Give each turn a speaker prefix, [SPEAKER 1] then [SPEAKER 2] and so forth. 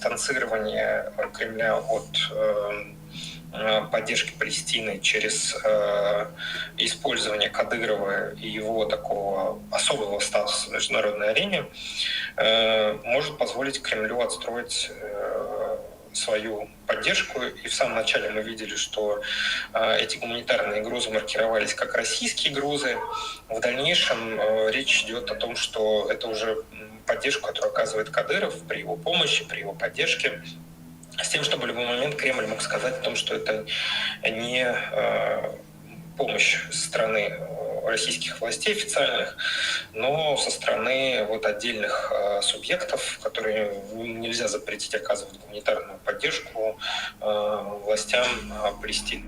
[SPEAKER 1] дистанцирование Кремля от поддержки Палестины через использование Кадырова и его такого особого статуса в международной арене может позволить Кремлю отстроить свою поддержку. И в самом начале мы видели, что эти гуманитарные грузы маркировались как российские грузы. В дальнейшем речь идет о том, что это уже поддержку, которую оказывает Кадыров при его помощи, при его поддержке, с тем, чтобы в любой момент Кремль мог сказать о том, что это не помощь со стороны российских властей официальных, но со стороны отдельных субъектов, которые нельзя запретить оказывать гуманитарную поддержку властям Палестины.